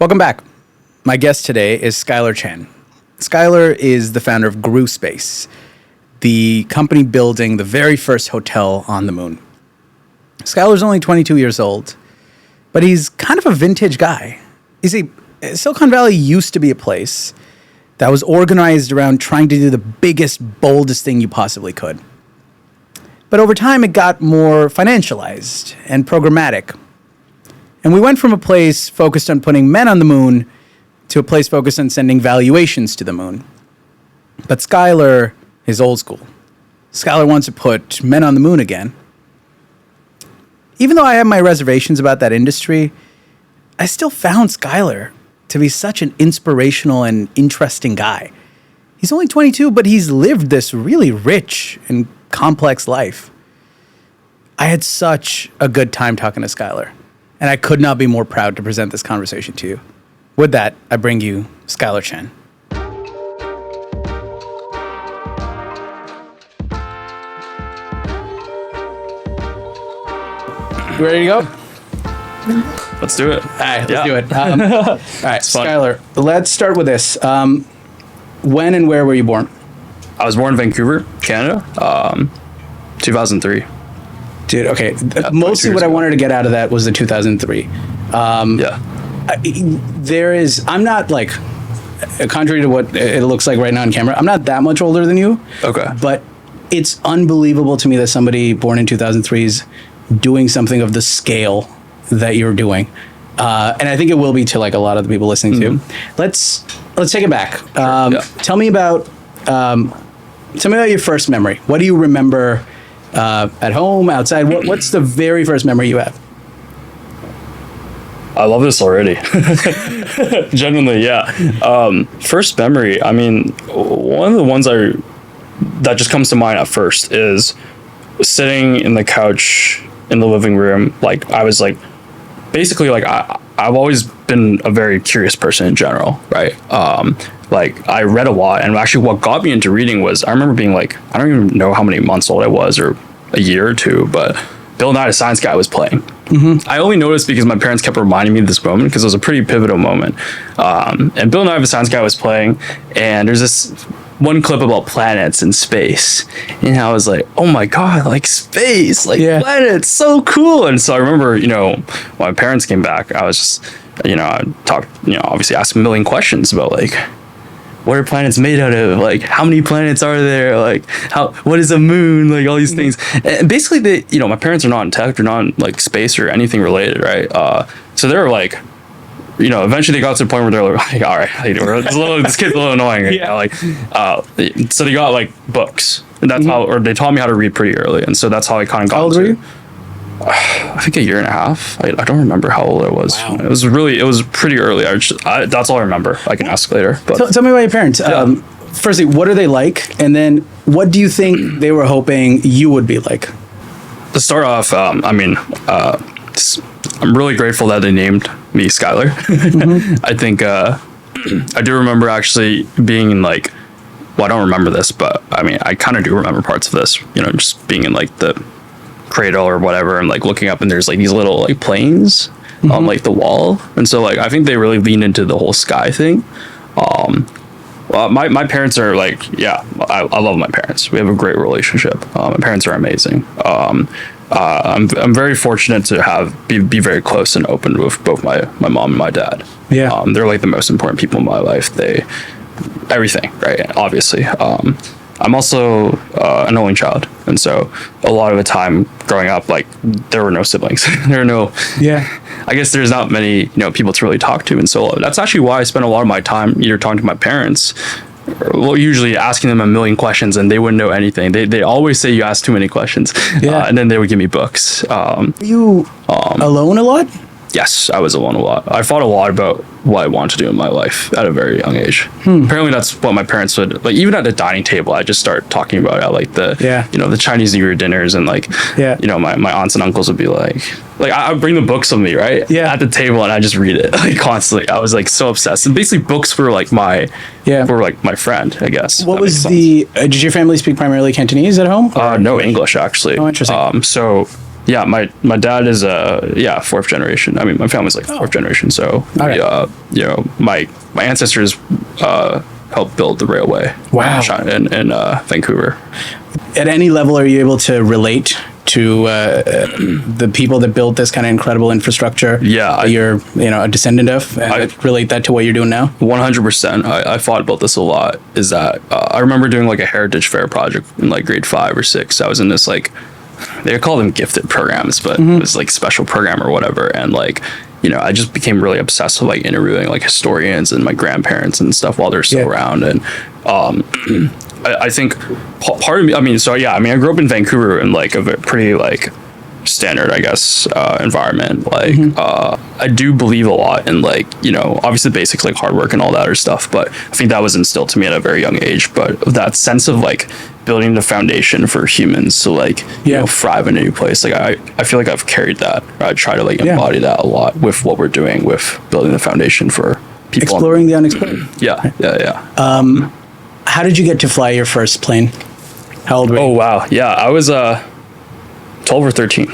Welcome back. My guest today is Skyler Chen. Skyler is the founder of Gru Space, the company building the very first hotel on the moon. Skyler's only 22 years old, but he's kind of a vintage guy. You see, Silicon Valley used to be a place that was organized around trying to do the biggest, boldest thing you possibly could. But over time, it got more financialized and programmatic. And we went from a place focused on putting men on the moon to a place focused on sending valuations to the moon. But Skyler is old school. Skyler wants to put men on the moon again. Even though I have my reservations about that industry, I still found Skyler to be such an inspirational and interesting guy. He's only 22, but he's lived this really rich and complex life. I had such a good time talking to Skyler, and I could not be more proud to present this conversation to you. With that, I bring you Skyler Chen. You ready to go? Let's do it. All right, let's do it. All right, Skyler, let's start with this. When and where were you born? I was born in Vancouver, Canada, 2003. Dude, okay. Mostly what I wanted to get out of that was the 2003. I'm not like, contrary to what it looks like right now on camera, I'm not that much older than you. Okay. But it's unbelievable to me that somebody born in 2003 is doing something of the scale that you're doing. And I think it will be to like a lot of the people listening to. Let's take it back. Tell me about your first memory. What do you remember at home, outside? What's the very first memory you have? I love this already. Genuinely, yeah. First memory, I mean, one of the ones that just comes to mind at first is sitting in the couch in the living room. Like, I was like, basically, like, I've always been a very curious person in general, right? Like, I read a lot, and actually what got me into reading was, I remember being like, I don't even know how many months old I was, or a year or two, but Bill Nye the Science Guy was playing. Mm-hmm. I only noticed because my parents kept reminding me of this moment, because it was a pretty pivotal moment. And Bill Nye the Science Guy was playing, and there's this one clip about planets and space, and I was like, oh my god, like space, like planets, so cool. And so I remember, when my parents came back, I was just, I talked, obviously asked a million questions about like, what are planets made out of? Like, how many planets are there? Like, what is a moon? Like, all these things. And basically, my parents are not in tech, they're not in like space or anything related, right? So they were like, eventually they got to the point where they're like, all right, this kid's a little annoying. So they got like books, and that's how, or they taught me how to read pretty early, and so that's how I kind of got. How old were you? I think a year and a half. I don't remember how old I was. Wow. It was pretty early. That's all I remember. I can ask later. But tell me about your parents. Firstly, what are they like? And then what do you think they were hoping you would be like? To start off, I'm really grateful that they named me Skyler. Mm-hmm. I think I do remember actually being in like, well, I don't remember this, but I mean, I kind of do remember parts of this, just being in like the cradle or whatever, and like looking up, and there's like these little like planes on like the wall, and so like I think they really leaned into the whole sky thing. Well, my parents are like, I love my parents. We have a great relationship. My parents are amazing. I'm very fortunate to be very close and open with both my mom and my dad. They're like the most important people in my life. Everything, right? Obviously. I'm also an only child, and so a lot of the time growing up, like, there were no siblings. There are no. I guess there's not many people to really talk to, and so that's actually why I spend a lot of my time either talking to my parents, or usually asking them a million questions, and they wouldn't know anything. They always say you ask too many questions, and then they would give me books. Were you alone a lot? Yes, I was alone a lot. I thought a lot about what I wanted to do in my life at a very young age. Apparently that's what my parents would, like, even at the dining table, I just start talking about it at like the, the Chinese New Year dinners, and like, my aunts and uncles would be like I would bring the books with me, right? At the table, and I just read it like constantly. I was like so obsessed. And basically books were like my friend, I guess. What was did your family speak primarily Cantonese at home? No, English actually. Oh, interesting. So Yeah, my dad is fourth generation. I mean, my family's like fourth generation. So my ancestors helped build the railway. Wow. In Vancouver. At any level, are you able to relate to the people that built this kind of incredible infrastructure? Yeah, you're a descendant of, and relate that to what you're doing now. 100%. I thought about this a lot. Is that I remember doing like a heritage fair project in like grade 5 or 6. I was in this like, they call them gifted programs, but it was like special program or whatever, and like, I just became really obsessed with like interviewing like historians and my grandparents and stuff while they're still around. And I think part of me, I grew up in Vancouver in like a pretty like standard, I guess, environment. Like, I do believe a lot in like, obviously basics like hard work and all that other stuff, but I think that was instilled to me at a very young age. But that sense of like building the foundation for humans to like, thrive in a new place. Like, I feel like I've carried that. I try to like embody that a lot with what we're doing with building the foundation for people. Exploring the unexplored. Yeah. How did you get to fly your first plane? How old were you? Oh, wow. Yeah, I was 12 or 13.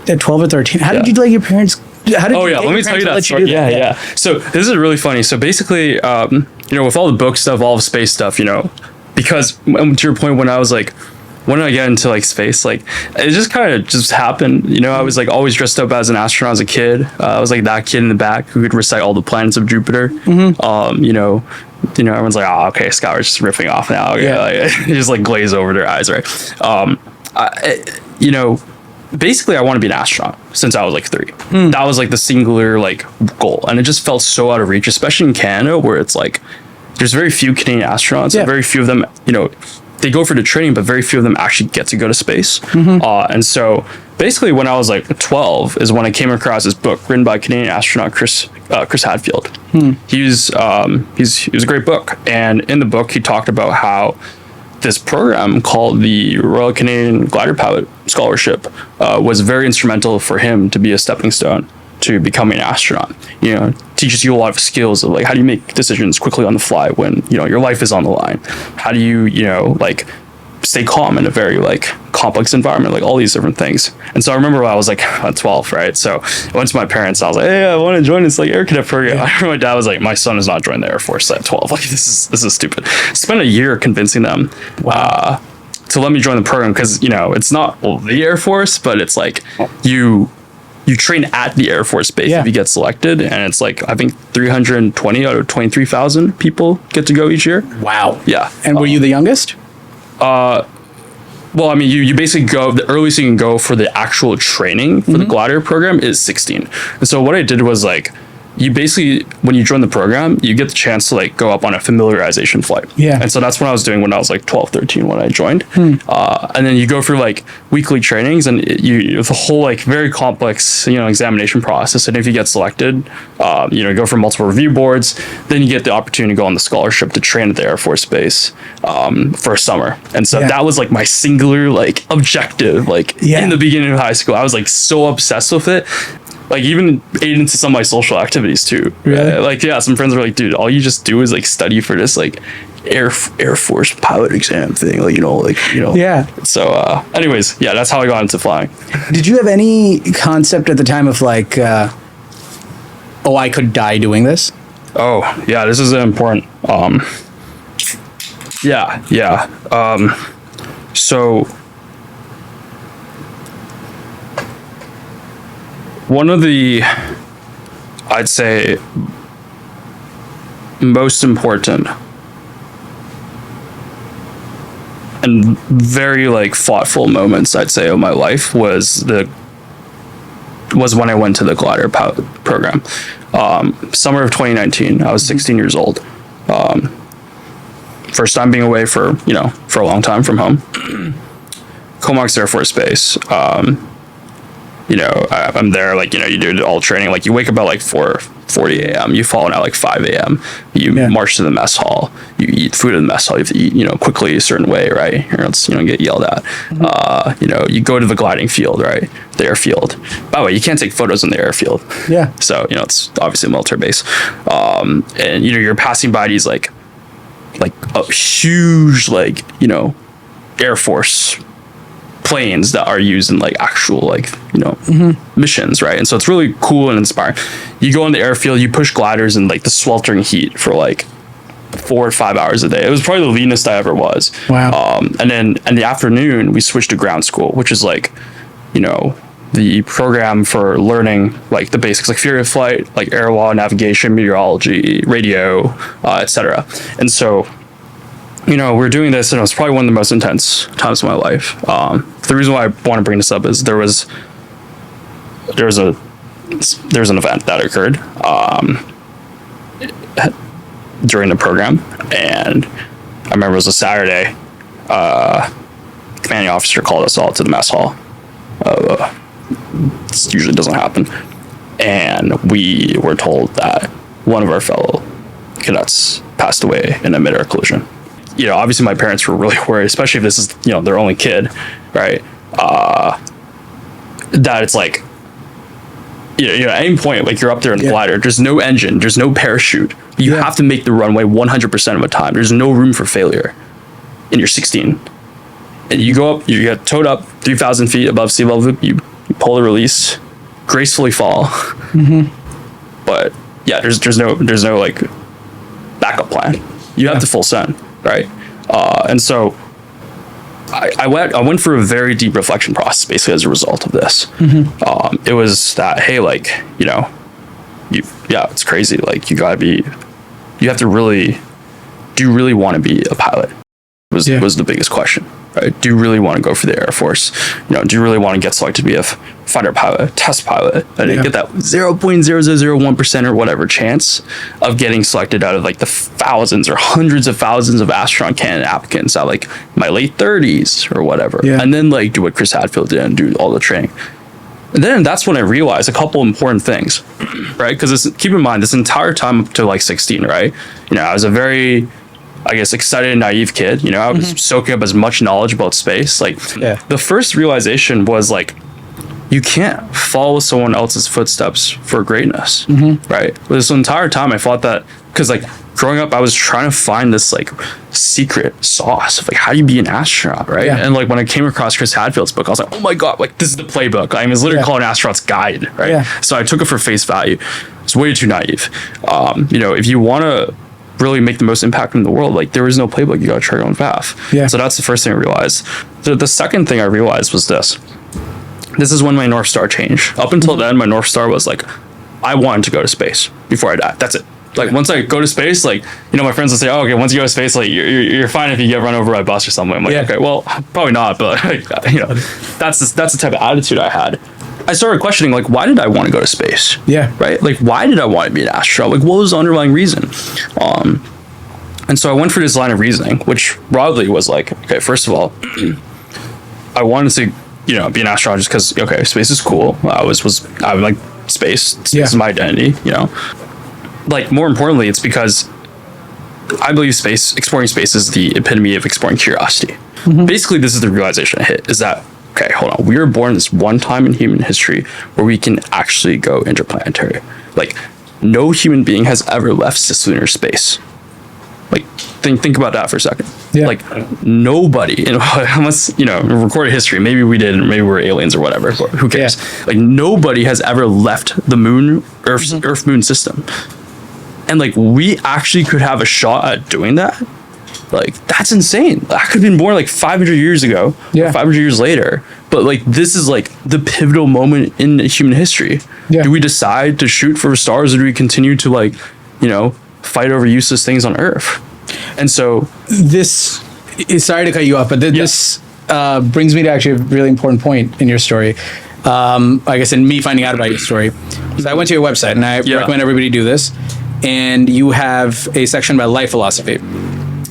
At 12 or 13? How did you let your parents... Let me tell you that story. Yeah. So this is really funny. So basically, with all the book stuff, all the space stuff, because to your point, when did I get into like space? Like, it just kind of just happened. I was like always dressed up as an astronaut as a kid. I was like that kid in the back who could recite all the planets of Jupiter. Everyone's like, oh, okay, Skyler's just riffing off now. Okay, like, just like glaze over their eyes, right? Basically, I want to be an astronaut since I was like 3. That was like the singular like goal, and it just felt so out of reach, especially in Canada, where it's like there's very few Canadian astronauts, and very few of them, they go for the training, but very few of them actually get to go to space. And so basically when I was like 12 is when I came across this book written by Canadian astronaut Chris Hadfield. He was a great book. And in the book, he talked about how this program called the Royal Canadian Glider Pilot Scholarship was very instrumental for him to be a stepping stone to becoming an astronaut. Teaches you a lot of skills of like, how do you make decisions quickly on the fly when your life is on the line? How do you like stay calm in a very like complex environment, like all these different things. And so I remember when I was like 12, right? So I went to my parents and I was like, hey, I want to join this like air cadet program. I remember my dad was like, my son is not joining the Air Force at 12. Like, this is stupid. Spent a year convincing them to let me join the program, because it's not the Air Force, but it's like you train at the Air Force Base if you get selected, and it's like I think 320 out of 23,000 people get to go each year. Wow. Yeah. And were you the youngest? Well, I mean, you basically go, the earliest you can go for the actual training for the glider program is 16. And so what I did was like, you basically, when you join the program, you get the chance to like go up on a familiarization flight. Yeah. And so that's what I was doing when I was like 12, 13 when I joined. And then you go through like weekly trainings, and it's a whole like very complex, examination process. And if you get selected, go for multiple review boards, then you get the opportunity to go on the scholarship to train at the Air Force Base for a summer. And so that was like my singular like objective, like in the beginning of high school. I was like so obsessed with it. Like, even ate into some of my social activities too. Really? Some friends were like, dude, all you just do is like study for this like Air Force pilot exam thing. Yeah. So anyways, that's how I got into flying. Did you have any concept at the time of like, I could die doing this? Oh, yeah, this is important. So one of the, I'd say, most important and very like thoughtful moments, I'd say, of my life was when I went to the glider pilot program. Summer of 2019, I was 16 years old. First time being away for a long time from home. Comox Air Force Base. I'm there, like, you do all training, like you wake up at like 4:40 a.m. you fall in at like 5 a.m. you march to the mess hall, you eat food in the mess hall, you have to eat quickly a certain way, right, or else get yelled at. You go to the gliding field, right, the airfield. By the way, you can't take photos in the airfield, so it's obviously a military base. And you're passing by these like a huge Air Force planes that are used in like actual like, missions, right? And so it's really cool and inspiring. You go on the airfield, you push gliders in like the sweltering heat for like 4 or 5 hours a day. It was probably the leanest I ever was. Wow. And then in the afternoon, we switched to ground school, which is like, the program for learning like the basics, like theory of flight, like air law, navigation, meteorology, radio, etc. And so, we're doing this, and it was probably one of the most intense times of my life. The reason why I want to bring this up is there was an event that occurred during the program, and I remember it was a Saturday. Commanding officer called us all to the mess hall. This usually doesn't happen, and we were told that one of our fellow cadets passed away in a mid-air collision. Obviously my parents were really worried, especially if this is their only kid, right? That it's like, at any point, like you're up there in the glider, there's no engine, there's no parachute. You have to make the runway 100% of the time. There's no room for failure. And you're 16. And you go up, you get towed up 3,000 feet above sea level, you pull the release, gracefully fall. But yeah, there's no like backup plan. You have to full send, right? And so I went through a very deep reflection process basically as a result of this. It was that, hey, like, it's crazy. Like you have to really, do you really want to be a pilot? Was the biggest question, right? Do you really want to go for the Air Force? Do you really want to get selected to be a fighter pilot, test pilot, and get that 0.0001% or whatever chance of getting selected out of like the thousands or hundreds of thousands of astronaut candidate applicants at like my late 30s or whatever, and then like do what Chris Hadfield did and do all the training. And then that's when I realized a couple important things, right? Because keep in mind, this entire time up to like 16, right? I was a very, I guess, excited and naive kid. I was soaking up as much knowledge about space. Like the first realization was like, you can't follow someone else's footsteps for greatness, right? But this entire time I thought that, because like growing up, I was trying to find this like secret sauce of like, how do you be an astronaut, right? And like when I came across Chris Hadfield's book, I was like, oh my God, like this is the playbook. I mean, it's literally called an astronaut's guide, right? So I took it for face value. It's way too naive. If you want to really make the most impact in the world, like there is no playbook. You got to try your own path. So that's the first thing I realized. The second thing I realized was this is when my North Star changed. Up until then, my North Star was like, I wanted to go to space before I die. That's it. Like once I go to space, like, my friends will say, oh, okay, once you go to space, like you're fine if you get run over by a bus or something. I'm like, okay, well, probably not, but like, that's the type of attitude I had. I started questioning, like, why did I want to go to space? Right? Like, why did I want to be an astronaut? Like, what was the underlying reason? And so I went for this line of reasoning, which broadly was like, okay, first of all, I wanted to, be an astronaut just because, okay, space is cool. I like space. Space is my identity, Like, more importantly, it's because I believe exploring space is the epitome of exploring curiosity. Basically, this is the realization I hit, is that, okay, hold on. We were born this one time in human history where we can actually go interplanetary. Like, no human being has ever left cislunar space. Like, think about that for a second. Like, nobody, unless, recorded history, maybe we did, maybe we're aliens or whatever, but who cares? Like, nobody has ever left the moon, Earth-moon system. And, like, we actually could have a shot at doing that. Like, that's insane. I could have been born like 500 years ago, or 500 years later. But like, this is like the pivotal moment in human history. Do we decide to shoot for stars, or do we continue to like, fight over useless things on Earth? And so this is, sorry to cut you off, but this brings me to actually a really important point in your story. I guess in me finding out about your story, because I went to your website and I recommend everybody do this. And you have a section about life philosophy.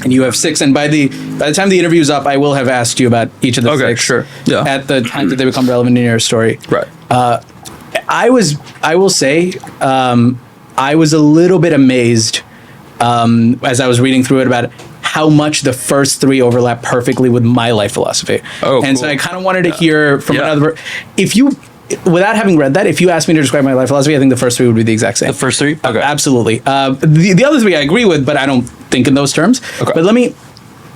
And you have 6, and by the time the interview's up, I will have asked you about each of the 6. Sure. At the time that they become relevant in your story. Right. I will say, I was a little bit amazed as I was reading through it about how much the first 3 overlap perfectly with my life philosophy. Oh, and cool. So I kind of wanted to hear from another. If you, without having read that, if you asked me to describe my life philosophy, I think the first 3 would be the exact same. The first 3? Okay. Absolutely. The other 3 I agree with, but I don't think in those terms. Okay. But let me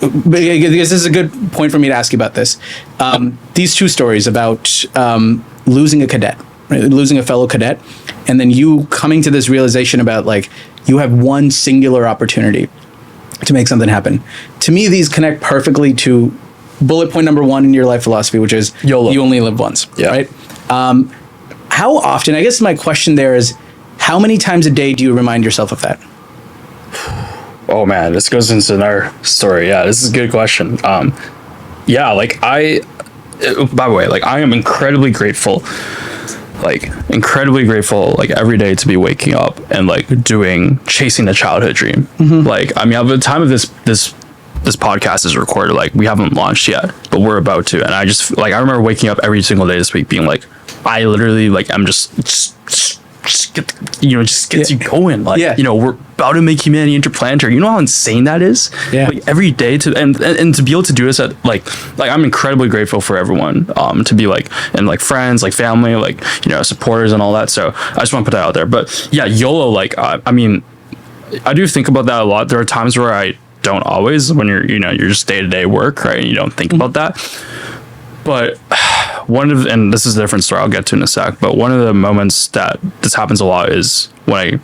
because this is a good point for me to ask you about this. These two stories about losing a cadet, right? Losing a fellow cadet, and then you coming to this realization about like you have one singular opportunity to make something happen. To me, these connect perfectly to bullet point number 1 in your life philosophy, which is YOLO. You only live once, right? How often, I guess my question there is, how many times a day do you remind yourself of that? Oh man, this goes into another story. Yeah, this is a good question. Yeah, like by the way, like I am incredibly grateful, like every day to be waking up and like chasing the childhood dream. Like, I mean, at the time of this podcast is recorded, like we haven't launched yet, but we're about to. And I just like, I remember waking up every single day this week being like, I literally like, I'm just get you going. Like, we're about to make humanity interplanetary. You know how insane that is? Yeah. Like every day and to be able to do this at like I'm incredibly grateful for everyone, to be like, and like friends, like family, like, supporters and all that. So I just want to put that out there. But yeah, YOLO, like, I mean, I do think about that a lot. There are times where I don't always, when you're just day-to-day work, right? And you don't think about that. But and this is a different story I'll get to in a sec, but one of the moments that this happens a lot is when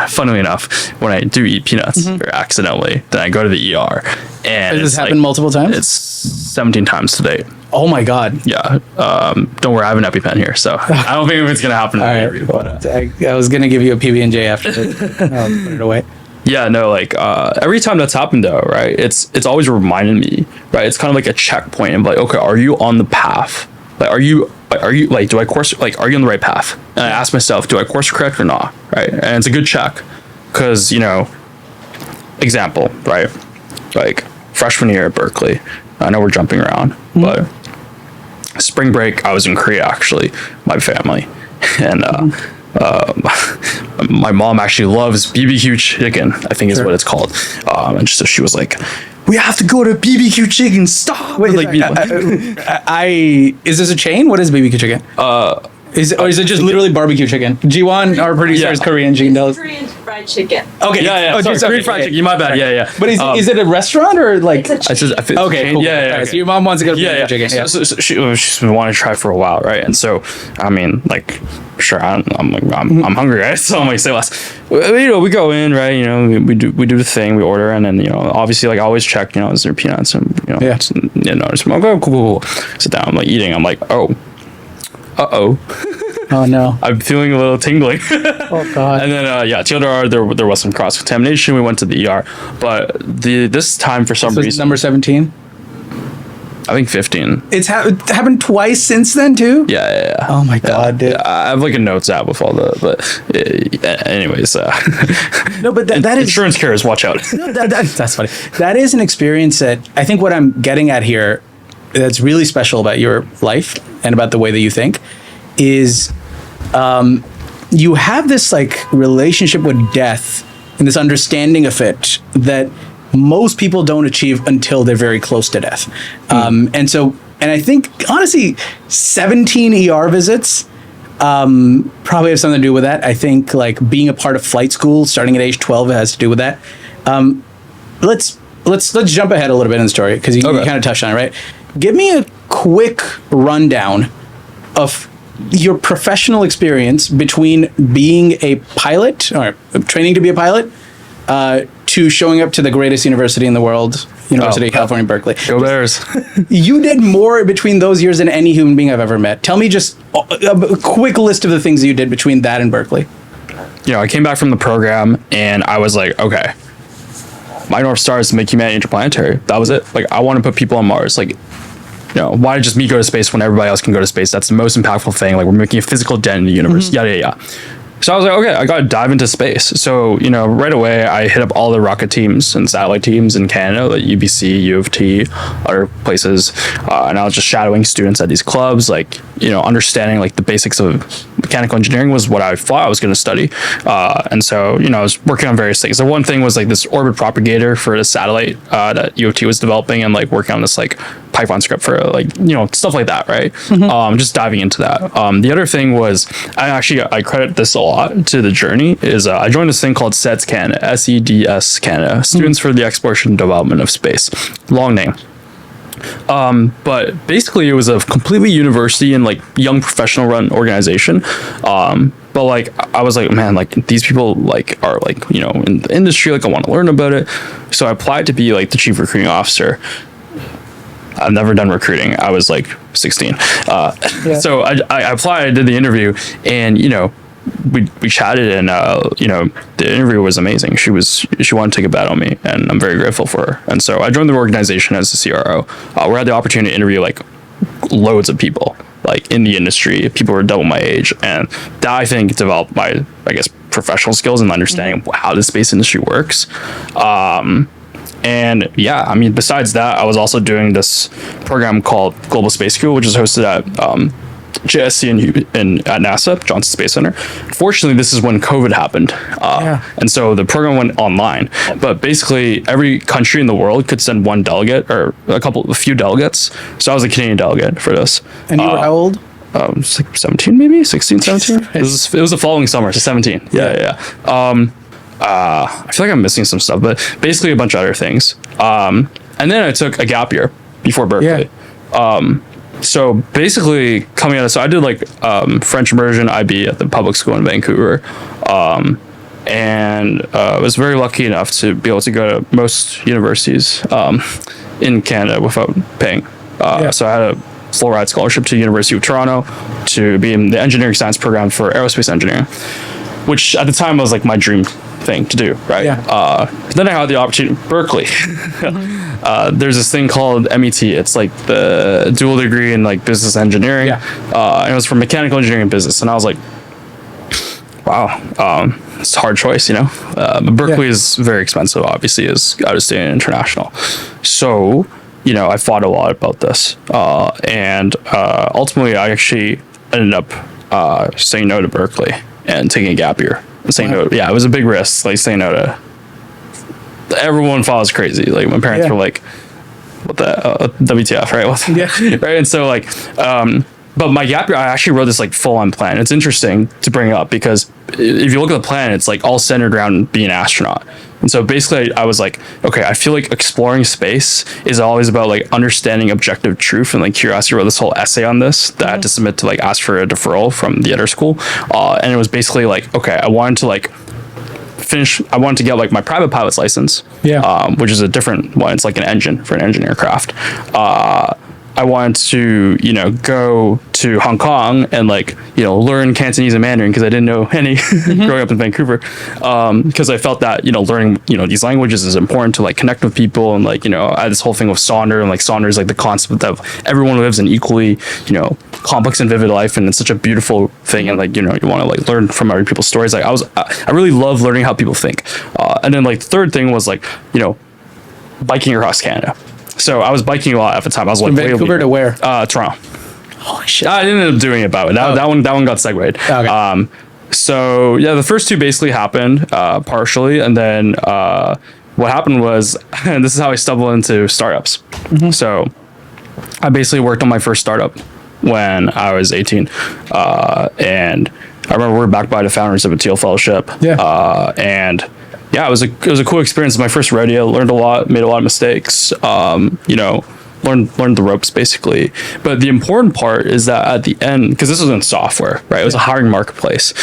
funnily enough, when I do eat peanuts or accidentally, then I go to the ER. And has this happened multiple times? It's 17 times to date. Oh my God. Yeah. Don't worry, I have an EpiPen here, so I don't think it's going to happen. All right. But, I was going to give you a PB&J after this. I'll put it away. Yeah, no, like every time that's happened though, right? It's always reminded me, right? It's kind of like a checkpoint. I'm like, okay, are you on the path? Like, are you like, do I course, like, are you on the right path? And I ask myself, do I course correct or not? Right? And it's a good check, because example, right? Like freshman year at Berkeley, I know we're jumping around, but spring break, I was in Korea actually, my family, and my mom actually loves BBQ chicken, I think is what it's called. And so she was like, we have to go to BBQ chicken. Stop. Wait, like, is this a chain? What is BBQ chicken? Is it just literally barbecue chicken? Jiwon, our producer, is Korean. She knows. Korean fried chicken. Okay. Yeah. Sorry, Korean fried chicken. My bad. Yeah. But is it a restaurant or like? It's a chain. Okay. Cool. Yeah. Okay. So your mom wants to go to BBQ chicken. Yeah. So she's been wanting to try for a while, right? And so, I mean, like, sure, I'm hungry, right? So I'm like, say less. We go in, right? We do the thing, we order, and then obviously, like, I always check, is there peanuts, and just, okay, cool. Sit down, I'm like eating, I'm like, oh no, I'm feeling a little tingling. Oh God. And then TLDR, there was some cross contamination. We went to the ER, but this time for some reason, number 17. I think 15. It's happened twice since then too. Yeah. Oh my God, dude. I have like a notes app with all anyways. No, but that is insurance carriers. Watch out. No, that's funny. That is an experience that I think what I'm getting at here, that's really special about your life and about the way that you think, is you have this like relationship with death and this understanding of it that most people don't achieve until they're very close to death. And I think honestly 17 ER visits probably have something to do with that. I think like being a part of flight school starting at age 12 has to do with that. Let's jump ahead a little bit in the story, because you kind of touched on it, right? Give me a quick rundown of your professional experience between being a pilot or training to be a pilot to showing up to the greatest university in the world, University of California, Berkeley. Go Bears. You did more between those years than any human being I've ever met. Tell me just a quick list of the things that you did between that and Berkeley. I came back from the program and I was like, okay, my North Star is to make humanity interplanetary. That was it. Like, I want to put people on Mars. Like, why just me go to space when everybody else can go to space? That's the most impactful thing. Like, we're making a physical dent in the universe. Yeah. So I was like, okay, I got to dive into space. So, right away, I hit up all the rocket teams and satellite teams in Canada, like UBC, U of T, other places. And I was just shadowing students at these clubs, like, understanding like the basics of mechanical engineering was what I thought I was going to study. And so, I was working on various things. So one thing was like this orbit propagator for the satellite that U of T was developing, and like working on this like Python script for like, stuff like that, right? Just diving into that. The other thing was, I credit this a lot to the journey, is I joined this thing called SEDS Canada, SEDS Canada, Students for the Exploration and Development of Space. Long name. But basically it was a completely university and like young professional run organization. But like I was like, man, like these people like are like, in the industry, like I want to learn about it. So I applied to be like the chief recruiting officer. I've never done recruiting. I was like 16. So I applied, I did the interview, and we chatted, and the interview was amazing. She wanted to take a bet on me, and I'm very grateful for her. And so I joined the organization as the CRO. We had the opportunity to interview like loads of people like in the industry. People were double my age, and that I think developed my, I guess, professional skills and understanding how the space industry works. And yeah, I mean, besides that, I was also doing this program called Global Space School, which is hosted at JSC at NASA, Johnson Space Center. Fortunately, this is when COVID happened. And so the program went online. But basically, every country in the world could send one delegate or a few delegates. So I was a Canadian delegate for this. And you were how old? It was like 17, maybe 16, 17. It was the following summer, so 17. Yeah. I feel like I'm missing some stuff, but basically a bunch of other things. And then I took a gap year before Berkeley. So basically coming out of, so I did like French immersion IB at the public school in Vancouver. And I was very lucky enough to be able to go to most universities in Canada without paying. So I had a full ride scholarship to the University of Toronto to be in the engineering science program for aerospace engineering, which at the time was like my dream thing to do, right? Then I had the opportunity, Berkeley. There's this thing called MET. It's like the dual degree in like business engineering. And it was for mechanical engineering and business. And I was like, wow, it's a hard choice, but Berkeley is very expensive, obviously, as out of state and international. So, I thought a lot about this. And ultimately, I actually ended up saying no to Berkeley and taking a gap year. Saying no, it was a big risk. Like saying no to everyone thought it was crazy. Like my parents were like, "What the WTF?" Right? Right. And so like, but my gap year, I actually wrote this like full on plan. It's interesting to bring up because if you look at the plan, it's like all centered around being an astronaut. And so basically I was like, okay, I feel like exploring space is always about like understanding objective truth and like curiosity. I wrote this whole essay on this that I had to submit to like ask for a deferral from the other school. And it was basically like, okay, I wanted to get like my private pilot's license, which is a different one. It's like an engine for an engine aircraft. I wanted to, go to Hong Kong and like, learn Cantonese and Mandarin because I didn't know any growing up in Vancouver. Because I felt that, learning, these languages is important to like connect with people. And like, I had this whole thing with Sonder, and like Sonder is like the concept of everyone lives an equally, complex and vivid life. And it's such a beautiful thing. And like, you want to like learn from other people's stories. Like I really love learning how people think. And then like the third thing was like, biking across Canada. So I was biking a lot at the time. I was like from Vancouver to where? Toronto. Holy shit! I didn't end up doing it, but that one got segued. Okay. So yeah, the first two basically happened partially, and then what happened was, and this is how I stumbled into startups. So I basically worked on my first startup when I was 18, and I remember we were backed by the founders of a Teal Fellowship. And yeah, it was a cool experience. My first rodeo, learned a lot, made a lot of mistakes. Learned the ropes basically. But the important part is that at the end, because this was in software, right? It was a hiring marketplace.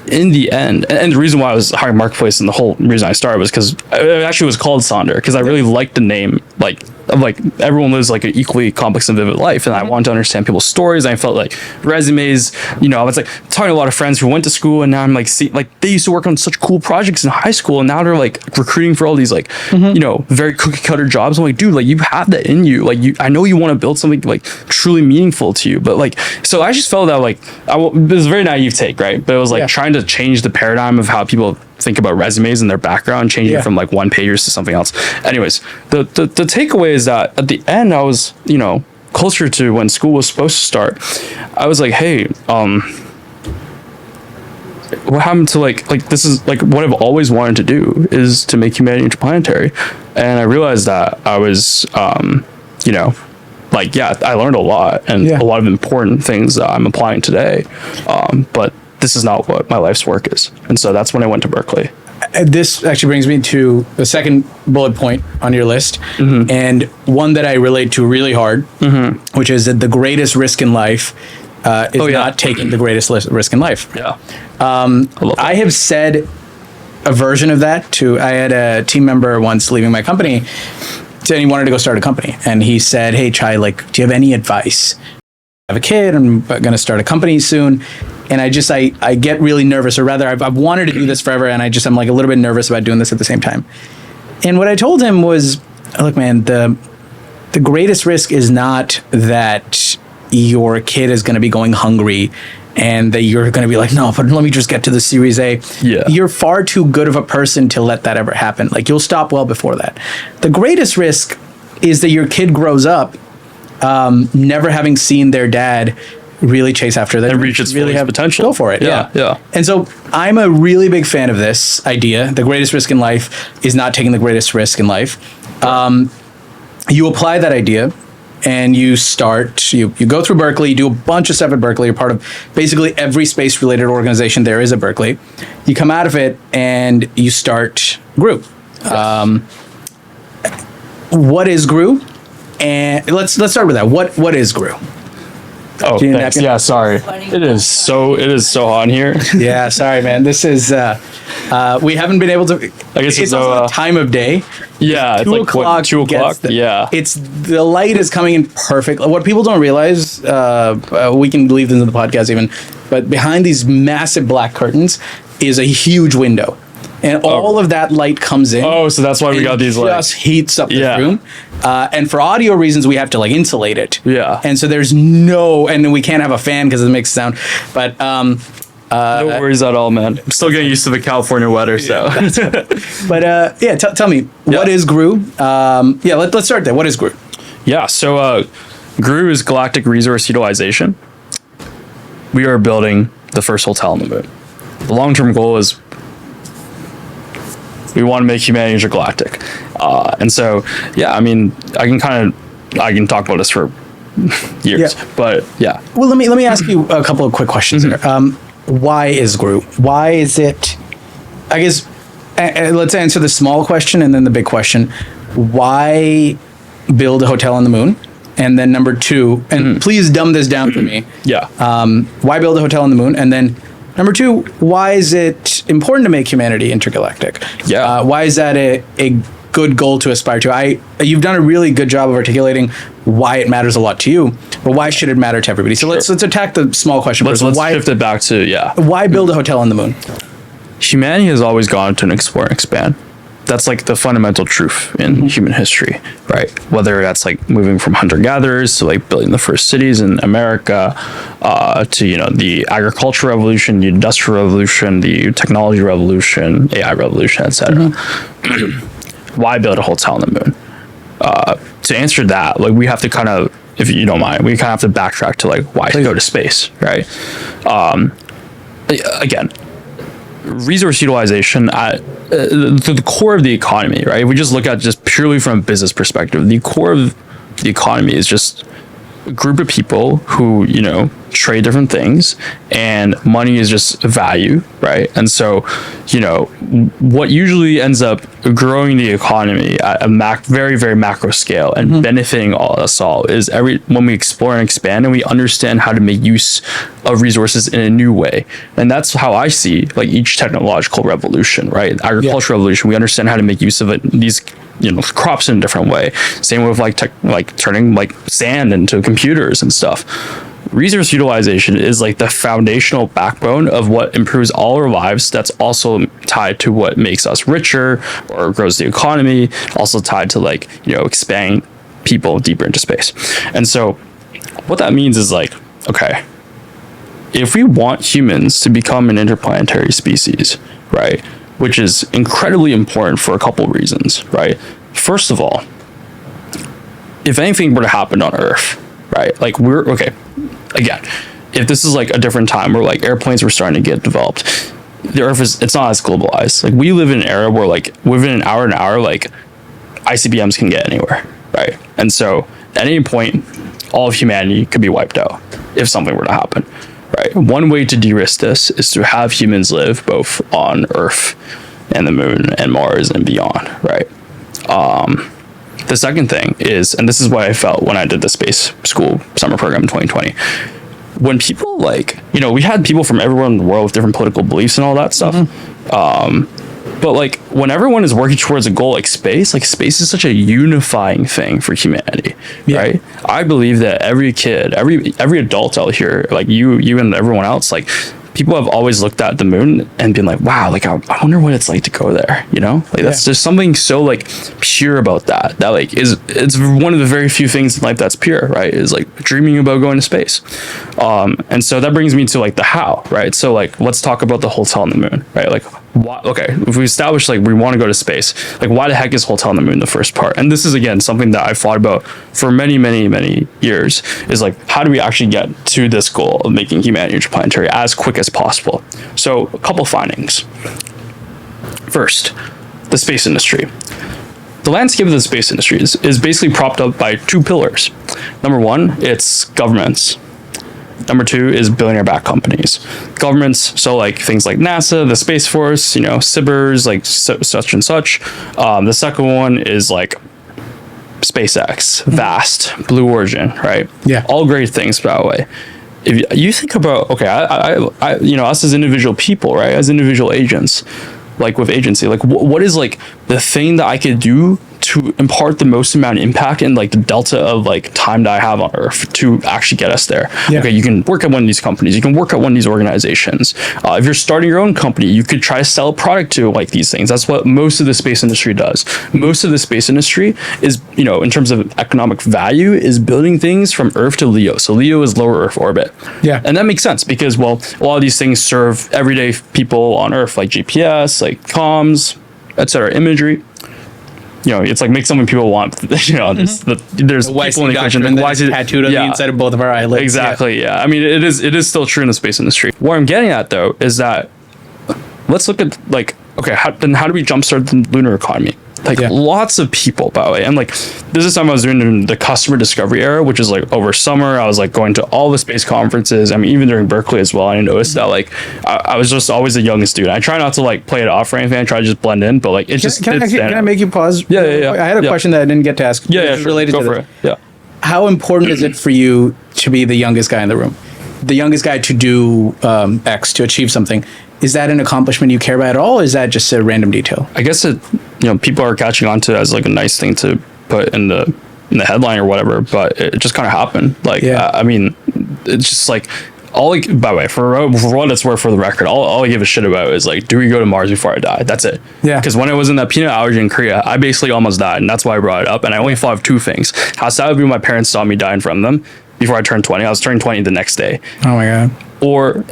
In the end, and the reason why I was hiring marketplace and the whole reason I started was because it actually was called Sonder because I really liked the name, like everyone lives like an equally complex and vivid life, and I wanted to understand people's stories. And I felt like resumes, I was like talking to a lot of friends who went to school, and now I'm like, see, like they used to work on such cool projects in high school, and now they're like recruiting for all these like very cookie cutter jobs. I'm like, dude, like you have that in you. Like I know you want to build something like truly meaningful to you, but like, so I just felt that like it was a very naive take, right? But it was like trying to change the paradigm of how people think about resumes and their background, changing it from like one pagers to something else. Anyways, the takeaway is that at the end I was, closer to when school was supposed to start. I was like, hey, what happened to like this is like what I've always wanted to do is to make humanity interplanetary. And I realized that I was, like, yeah, I learned a lot and a lot of important things that I'm applying today. But this is not what my life's work is. And so that's when I went to Berkeley. This actually brings me to the second bullet point on your list, and one that I relate to really hard, which is that the greatest risk in life is not taking the greatest risk in life. Yeah. I have said a version of that to, I had a team member once leaving my company, and he wanted to go start a company. And he said, hey, Chai, like, do you have any advice? I have a kid, I'm going to start a company soon. And I get really nervous, or rather I've wanted to do this forever. And I'm like a little bit nervous about doing this at the same time. And what I told him was, look, man, the greatest risk is not that your kid is going to be going hungry and that you're going to be like, no, but let me just get to the Series A. Yeah. You're far too good of a person to let that ever happen. Like, you'll stop well before that. The greatest risk is that your kid grows up never having seen their dad really chase after that and reach its really fullest potential. Go for it. Yeah. And so I'm a really big fan of this idea. The greatest risk in life is not taking the greatest risk in life. You apply that idea and you go through Berkeley, you do a bunch of stuff at Berkeley. You're part of basically every space related organization there is at Berkeley. You come out of it and you start Gru. What is Gru? And let's start with that. What is Gru? Oh, thanks. Yeah, sorry. It is so hot in here. Yeah, sorry, man. This is we haven't been able to. I guess it's also the time of day. Yeah, it's like 2 o'clock. Yeah, it's the light is coming in perfect. What people don't realize, we can leave this in the podcast even, but behind these massive black curtains is a huge window. And all of that light comes in. Oh, so that's why we got these lights. Just heats up the room. And for audio reasons, we have to like insulate it. Yeah. And so there's and then we can't have a fan because it makes sound. But no worries at all, man. I'm still getting used to the California weather, so. But tell me, what is Gru? Let's start there. What is Gru? Yeah, so Gru is galactic resource utilization. We are building the first hotel on the moon. The long-term goal is we want to make humanity intergalactic. And so, I mean, I can talk about this for years, but yeah. Well, let me ask you a couple of quick questions here. Why is Gru? Why is it, I guess, let's answer the small question and then the big question. Why build a hotel on the moon? And then number two, and please dumb this down for me. Yeah. Why build a hotel on the moon? And then number two, why is it important to make humanity intergalactic? Yeah. Why is that a good goal to aspire to? You've done a really good job of articulating why it matters a lot to you, but why should it matter to everybody? So let's attack the small question first. Let's shift it back to, why build a hotel on the moon? Humanity has always gone to explore and expand. That's like the fundamental truth in human history, right? Whether that's like moving from hunter-gatherers to like building the first cities in America, to, the agricultural revolution, the industrial revolution, the technology revolution, AI revolution, etc. Why build a hotel on the moon? To answer that, like, we have to kind of, if you don't mind, we kind of have to backtrack to like why go to space, right? Again, resource utilization at the core of the economy, right? If we just look at just purely from a business perspective, the core of the economy is just a group of people who, trade different things, and money is just value, right? And so, what usually ends up growing the economy at a very, very macro scale and benefiting us all is when we explore and expand and we understand how to make use of resources in a new way. And that's how I see like each technological revolution, right? Agricultural revolution, we understand how to make use of these crops in a different way. Same with like turning like sand into computers and stuff. Resource utilization is like the foundational backbone of what improves all our lives. That's also tied to what makes us richer or grows the economy. Also tied to like, expanding people deeper into space. And so what that means is like, okay, if we want humans to become an interplanetary species, right, which is incredibly important for a couple of reasons, right? First of all, if anything were to happen on Earth, right, like again, if this is like a different time where like airplanes were starting to get developed, the Earth it's not as globalized. Like, we live in an era where like within an hour, like ICBMs can get anywhere, right? And so at any point, all of humanity could be wiped out if something were to happen, right? One way to de-risk this is to have humans live both on Earth and the moon and Mars and beyond, right? The second thing is, and this is what I felt when I did the space school summer program in 2020, when people like, we had people from everywhere in the world with different political beliefs and all that stuff. But like when everyone is working towards a goal like space is such a unifying thing for humanity, right? I believe that every kid, every adult out here, like you and everyone else, like people have always looked at the moon and been like, wow, like I wonder what it's like to go there, like that's just something so like pure about that like it's one of the very few things in life that's pure, right? Is like dreaming about going to space. And so that brings me to like the how, right? So like let's talk about the hotel on the moon, right? Like why, okay, if we establish like we want to go to space, like why the heck is hotel on the moon the first part? And this is again something that I've thought about for many years, is like how do we actually get to this goal of making humanity interplanetary as quick as possible? So a couple findings. First, the space industry. The landscape of the space industry is basically propped up by two pillars. Number one, it's governments. Number two is billionaire-backed companies. Governments, so like things like NASA, the Space Force, SBIRs, like such and such. The second one is like SpaceX, Vast, Blue Origin, right? Yeah. All great things, by the way. If you think about, okay, I us as individual people, right, as individual agents, like with agency, like what is like the thing that I could do to impart the most amount of impact and like the delta of like time that I have on Earth to actually get us there. Yeah. Okay, you can work at one of these companies, you can work at one of these organizations. If you're starting your own company, you could try to sell a product to like these things. That's what most of the space industry does. Most of the space industry is, in terms of economic value, is building things from Earth to Leo. So Leo is lower Earth orbit. Yeah. And that makes sense because, well, a lot of these things serve everyday people on Earth, like GPS, like comms, etc., imagery. It's like make something people want. There's people in the equation. Why is it tattooed on the inside of both of our eyelids? Exactly. Yeah. I mean, it is still true in the space industry. What I'm getting at though is that let's look at like, okay, how do we jumpstart the lunar economy? Like lots of people, by the way. And like this is something I was doing in the customer discovery era, which is like over summer. I was like going to all the space conferences. I mean, even during Berkeley as well. I noticed that like I was just always the youngest student. I try not to like play it off or anything. I try to just blend in, but like it just can I make you pause? Yeah. I had a question that I didn't get to ask. Yeah, sure. Related Go to for this. it. Yeah. How important is it for you to be the youngest guy in the room? The youngest guy to do X, to achieve something? Is that an accomplishment you care about at all? Or is that just a random detail? I guess people are catching on to it as like a nice thing to put in the headline or whatever, but it just kind of happened. Like, I mean, it's just like by the way, for what it's worth, for the record, all I give a shit about is like, do we go to Mars before I die? That's it. Yeah. Because when I was in that peanut allergy in Korea, I basically almost died, and that's why I brought it up. And I only thought of two things: how sad it would be when my parents saw me dying from them before I turned 20. I was turning 20 the next day. Oh my god.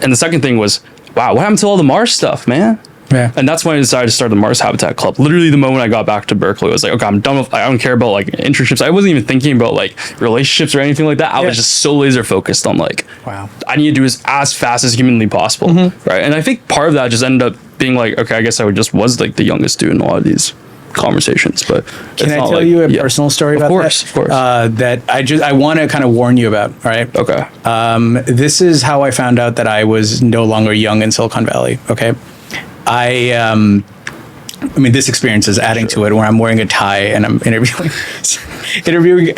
And the second thing was, wow, what happened to all the Mars stuff, man? Yeah. And that's when I decided to start the Mars Habitat Club. Literally the moment I got back to Berkeley, I was like, okay, I'm done with, I don't care about like internships. I wasn't even thinking about like relationships or anything like that. I was just so laser focused on like, wow, I need to do this as fast as humanly possible. Right. And I think part of that just ended up being like, okay, I guess I was like the youngest dude in a lot of these conversations. But can I tell you a personal story about that? Of course. That I want to kind of warn you about. All right. Okay. This is how I found out that I was no longer young in Silicon Valley. Okay. I mean, this experience is adding to it, where I'm wearing a tie and I'm interviewing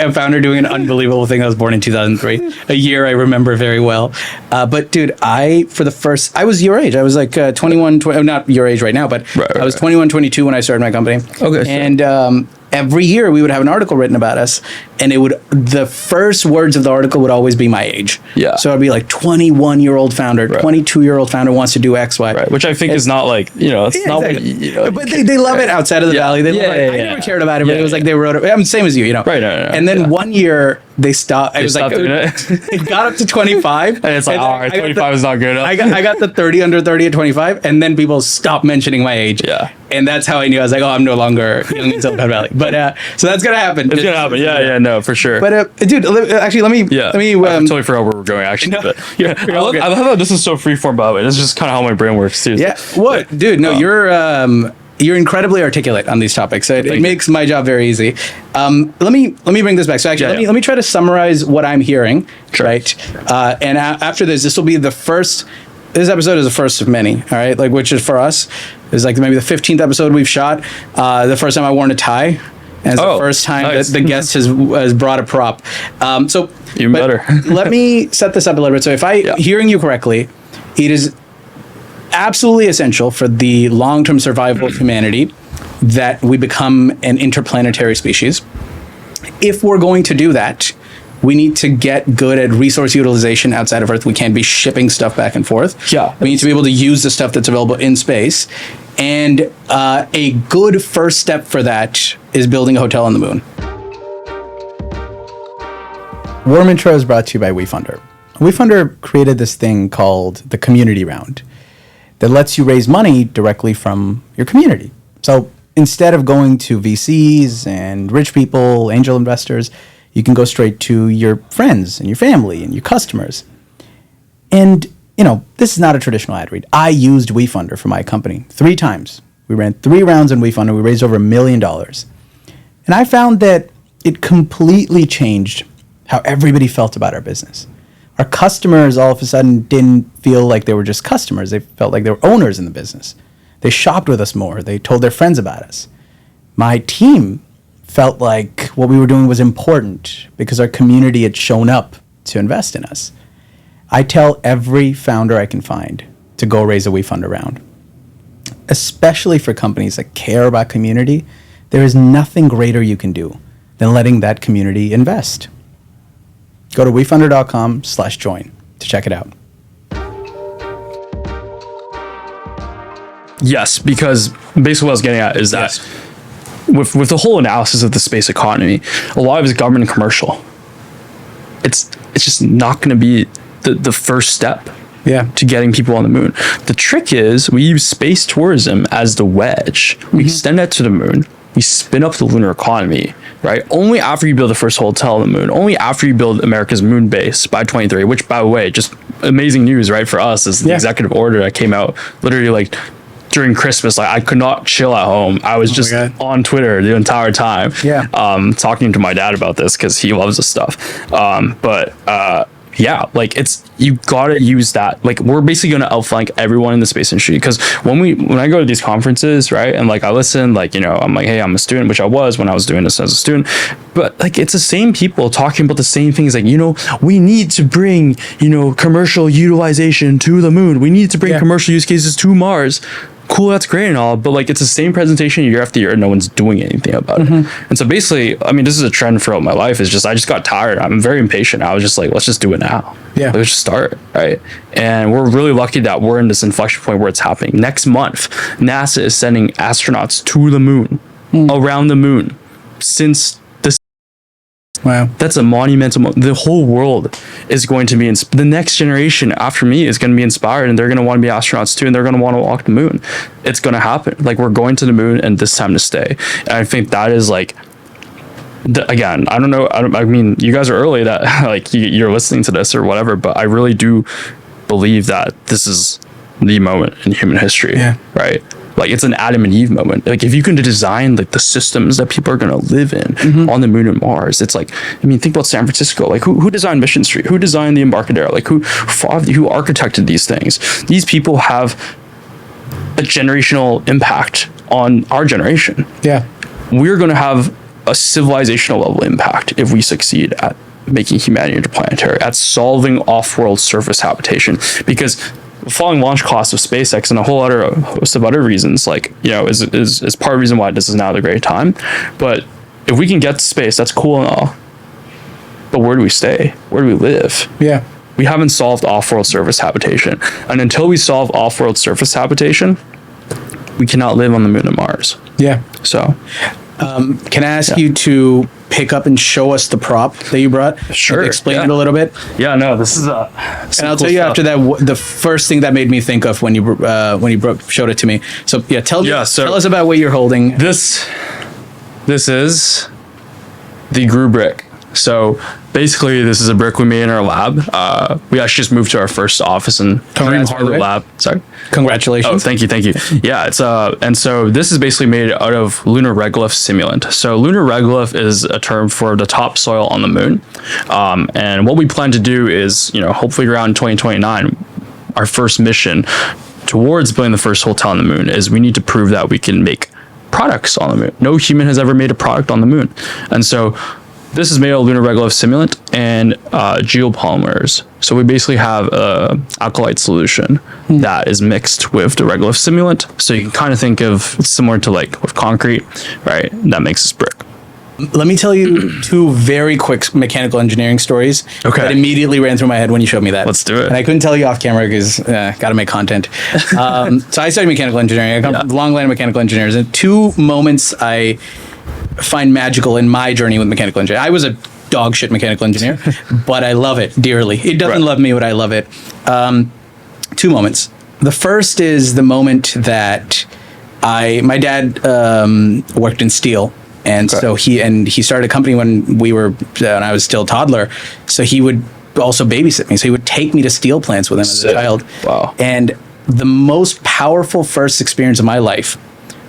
a founder doing an unbelievable thing. I was born in 2003, a year I remember very well. But dude, I was your age. I was like 21, not your age right now, but I was 21, 22 when I started my company. Okay. And every year we would have an article written about us, and the first words of the article would always be my age. Yeah. So I'd be like 21-year-old founder, 22-year-old founder wants to do X, Y. Right. Which I think is not like, it's not exactly. But they love it outside of the Valley. They love it. I never cared about it, but it was like they wrote it. I'm the same as you, Right. No, and then one year they stopped. It got up to 25. And it's like, all right, 25 is not good enough. I got the 30 under 30 at 25, and then people stopped mentioning my age. Yeah. And that's how I knew. I was like, oh, I'm no longer young in Silicon Valley. But so that's gonna happen. It's gonna happen. Yeah, no, for sure. But dude, actually, let me. I totally forgot where we're going. Actually, but I love how this is so freeform. By the way, this is just kind of how my brain works too. Yeah. What, dude? No, you're. You're incredibly articulate on these topics. It makes my job very easy. Let me bring this back. So actually, let me try to summarize what I'm hearing. Sure. Right, and after this will be the first. This episode is the first of many. All right, like which is for us is like maybe the 15th episode we've shot. The first time I worn a tie. And it's the first time that the guest has brought a prop. So even better. Let me set this up a little bit. So if hearing you correctly, it is absolutely essential for the long-term survival of humanity that we become an interplanetary species. If we're going to do that, we need to get good at resource utilization outside of Earth. We can't be shipping stuff back and forth. Yeah. We need to be able to use the stuff that's available in space. And a good first step for that is building a hotel on the moon. Warm Intro is brought to you by WeFunder. WeFunder created this thing called the Community Round that lets you raise money directly from your community. So instead of going to VCs and rich people, angel investors, you can go straight to your friends and your family and your customers. And, you know, this is not a traditional ad read. I used WeFunder for my company 3 times. We ran 3 rounds in WeFunder. We raised over $1 million. And I found that it completely changed how everybody felt about our business. Our customers all of a sudden didn't feel like they were just customers. They felt like they were owners in the business. They shopped with us more. They told their friends about us. My team felt like what we were doing was important because our community had shown up to invest in us. I tell every founder I can find to go raise a WeFunder round. Especially for companies that care about community, there is nothing greater you can do than letting that community invest. Go to wefunder.com/join to check it out. Yes, because basically what I was getting at is that with the whole analysis of the space economy, a lot of it is government and commercial. It's just not going to be the first step to getting people on the moon. The trick is we use space tourism as the wedge. We extend that to the moon. We spin up the lunar economy, right? Only after you build the first hotel on the moon, only after you build America's moon base by 2030, which, by the way, just amazing news, right? For us is the executive order that came out literally like during Christmas. Like I could not chill at home. I was just on Twitter the entire time, talking to my dad about this because he loves this stuff. Like you gotta use that. Like we're basically gonna outflank everyone in the space industry because when I go to these conferences, right, and like I listen, like, you know, I'm like, hey, I'm a student, which I was when I was doing this as a student, but like it's the same people talking about the same things. Like, you know, we need to bring, you know, commercial utilization to the moon. We need to bring commercial use cases to Mars. Cool, that's great and all, but like it's the same presentation year after year and no one's doing anything about it. And so basically, I mean, this is a trend throughout my life, is just I just got tired. I'm very impatient. I was just like, let's just do it now. Let's just start, right? And we're really lucky that we're in this inflection point where it's happening. Next month, NASA is sending astronauts to the moon, around the moon, since this. Wow, that's a monumental. The whole world is going to be the next generation after me is going to be inspired, and they're going to want to be astronauts too, and they're going to want to walk the moon. It's going to happen. Like we're going to the moon, and this time to stay. And I think that is like, again, I don't know. I mean, you guys are early that like you're listening to this or whatever, but I really do believe that this is the moment in human history, right? Like it's an Adam and Eve moment. Like if you can design like the systems that people are going to live in on the moon and Mars, it's like, I mean, think about San Francisco. Like who designed Mission Street? Who designed the Embarcadero? Like who architected these things? These people have a generational impact on our generation. We're going to have a civilizational level impact if we succeed at making humanity interplanetary, at solving off-world surface habitation, because falling launch costs of SpaceX and a whole other host of other reasons, like, you know, is part of the reason why this is now the great time. But if we can get to space, that's cool and all. But where do we stay? Where do we live? We haven't solved off-world surface habitation. And until we solve off-world surface habitation, we cannot live on the moon and Mars. So can I ask you to pick up and show us the prop that you brought? Sure. Explain it a little bit. No, this is and I'll tell you after that the first thing that made me think of when you showed it to me. So tell us about what you're holding. This is the Gru Brick. So basically, this is a brick we made in our lab. We actually just moved to our first office and dream hardware lab. Sorry. Congratulations. Oh, thank you. Yeah, it's and so this is basically made out of lunar regolith simulant. So lunar regolith is a term for the topsoil on the moon. And what we plan to do is, hopefully around 2029, our first mission towards building the first hotel on the moon is we need to prove that we can make products on the moon. No human has ever made a product on the moon. And so this is made of lunar regolith simulant and geopolymers. So we basically have a alkylite solution that is mixed with the regolith simulant. So you can kind of think of it's similar to like with concrete, right? That makes this brick. Let me tell you two very quick mechanical engineering stories that immediately ran through my head when you showed me that. Let's do it. And I couldn't tell you off camera because got to make content. So I studied mechanical engineering. I come from a long line of mechanical engineers. And two moments I find magical in my journey with mechanical engineering. I was a dog shit mechanical engineer, but I love it dearly. It doesn't love me, but I love it. Two moments. The first is the moment that my dad worked in steel. And so he started a company when I was still a toddler. So he would also babysit me. So he would take me to steel plants with him as a child. Wow. And the most powerful first experience of my life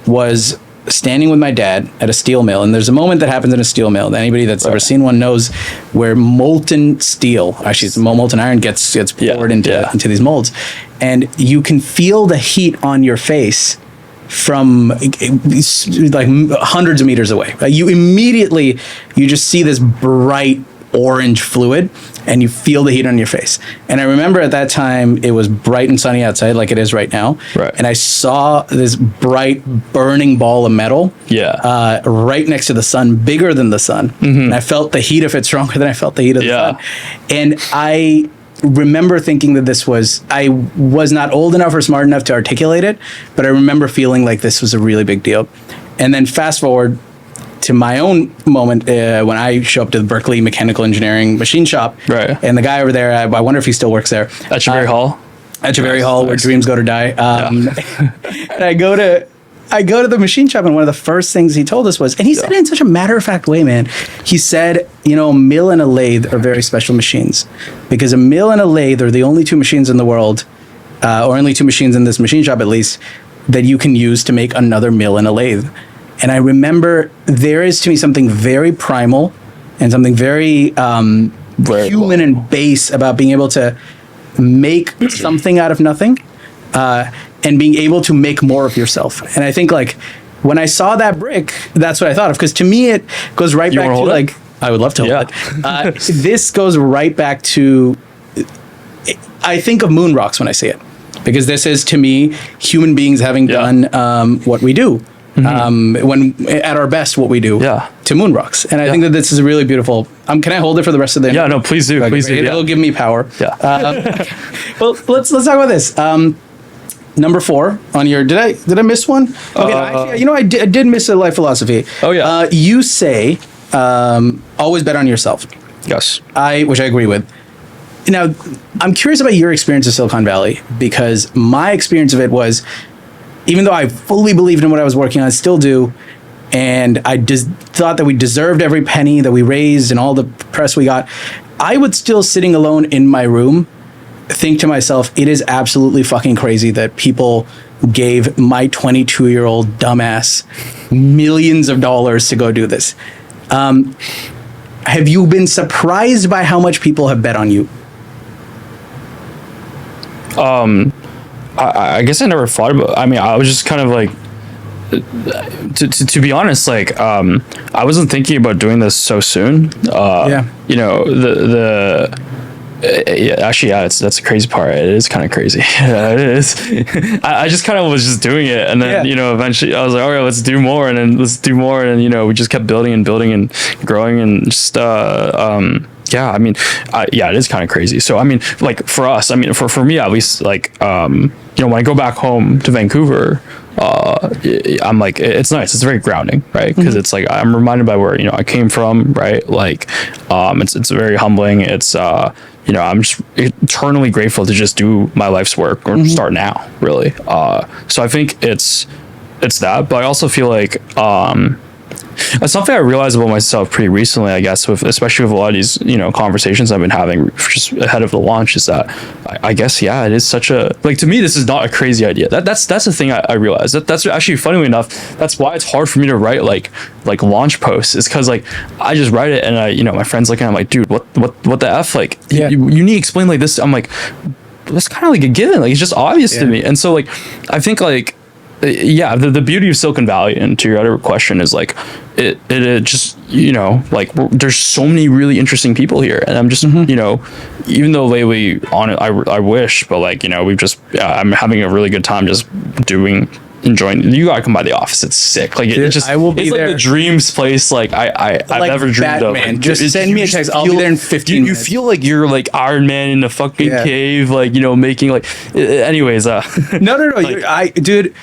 was standing with my dad at a steel mill. And there's a moment that happens in a steel mill. Anybody that's ever seen one knows where molten steel, actually molten iron gets poured into these molds. And you can feel the heat on your face from like hundreds of meters away. You just see this bright orange fluid and you feel the heat on your face. And I remember at that time it was bright and sunny outside like it is right now. Right. And I saw this bright burning ball of metal right next to the sun, bigger than the sun. And I felt the heat of it stronger than I felt the heat of the sun. And I remember thinking that I was not old enough or smart enough to articulate it, but I remember feeling like this was a really big deal. And then fast forward to my own moment when I show up to the Berkeley Mechanical Engineering machine shop, and the guy over there, I wonder if he still works there. At Echeverry Hall? At Echeverry Hall, where dreams go to die. And I go to the machine shop, and one of the first things he told us was, and he said it in such a matter-of-fact way, man. He said, a mill and a lathe are very special machines, because a mill and a lathe are the only two machines in the world, or only two machines in this machine shop at least, that you can use to make another mill and a lathe. And I remember there is to me something very primal and something very human and base about being able to make something out of nothing. And being able to make more of yourself. And I think like when I saw that brick, that's what I thought of. Because to me, it goes right back to like, I would love to hold it. This goes right back to, I think of moon rocks when I see it. Because this is to me, human beings having done what we do. When at our best, what we do to moon rocks. And I think that this is a really beautiful, can I hold it for the rest of the interview? No, please do. Please do. It'll give me power. Well, let's talk about this. Number 4 on your, did I miss one? Okay, I did miss a life philosophy. Oh yeah. You say, always bet on yourself. Yes. Which I agree with. Now, I'm curious about your experience of Silicon Valley, because my experience of it was, even though I fully believed in what I was working on, I still do, and I just thought that we deserved every penny that we raised and all the press we got, I would still, sitting alone in my room, think to myself, it is absolutely fucking crazy that people gave my 22-year-old dumbass millions of dollars to go do this. Have you been surprised by how much people have bet on you? I guess I never thought about. I mean, I was just kind of like, to be honest, like I wasn't thinking about doing this so soon. That's the crazy part. It is kind of crazy. It is. I just kind of was just doing it, and then eventually I was like, all right, let's do more, and then let's do more, and then we just kept building and growing, and just it is kind of crazy. So I mean, like for us, I mean, for me at least, like when I go back home to Vancouver, I'm like, it's nice. It's very grounding, right? Because it's like I'm reminded by where I came from, right? Like, it's very humbling. It's I'm just eternally grateful to just do my life's work or start now, really. So I think it's that, but I also feel like something I realized about myself pretty recently, I guess, with especially with a lot of these, conversations I've been having just ahead of the launch, is that I guess, yeah, it is such a, like, to me, this is not a crazy idea. That's the thing I realized. That's actually, funnily enough, that's why it's hard for me to write like launch posts, is because like I just write it and my friends looking at it, I'm like, dude, what the F? Like, you need to explain like this. I'm like, that's kind of like a given. Like, it's just obvious to me. And so like, I think like, the beauty of Silicon Valley, and to your other question, is like it just, like, there's so many really interesting people here, and I'm just even though lately on it I wish, but like, I'm having a really good time just enjoying. You gotta come by the office. It's sick. Like, dude, I will be there. Like the dreams place. Like I've like never dreamed Batman. of. Like, just send me a text. I'll be there in 15 minutes. You feel like you're like Iron Man in a fucking cave. Like, making like. Anyways. No. Like, Dude.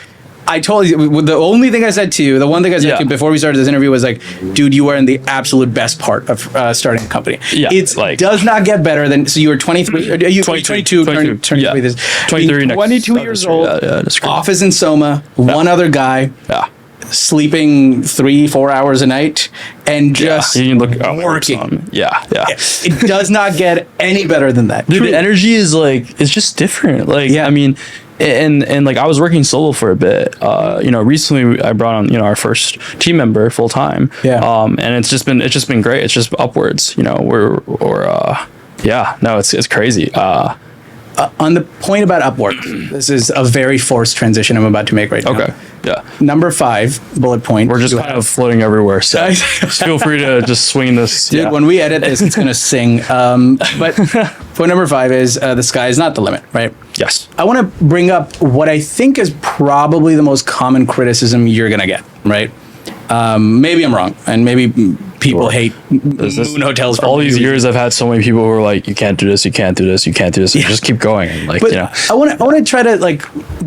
I told you, the only thing I said to you, the one thing I said to you before we started this interview was like, dude, you are in the absolute best part of starting a company. Yeah, it like, does not get better than, so you were 23, you 22, turning 23 this, 23 next, 22 years old, office in Soma, one other guy, sleeping 3-4 hours a night, and just working. It does not get any better than that. Dude, the energy is like, it's just different. Like, I mean, and like I was working solo for a bit. Recently I brought on our first team member full time. And it's just been great. It's just upwards. It's crazy. On the point about Upwork, this is a very forced transition I'm about to make right now. Okay. Yeah. Number 5 bullet point. We're just kind of floating everywhere, so just feel free to just swing this. Dude, when we edit this, it's gonna sing. But point number 5 is the sky is not the limit, right? Yes. I want to bring up what I think is probably the most common criticism you're gonna get, right? Maybe I'm wrong, and maybe people hate moon hotels. All these years, I've had so many people who are like, "You can't do this. You can't do this. You can't do this." And just keep going. And like, but I want to try to like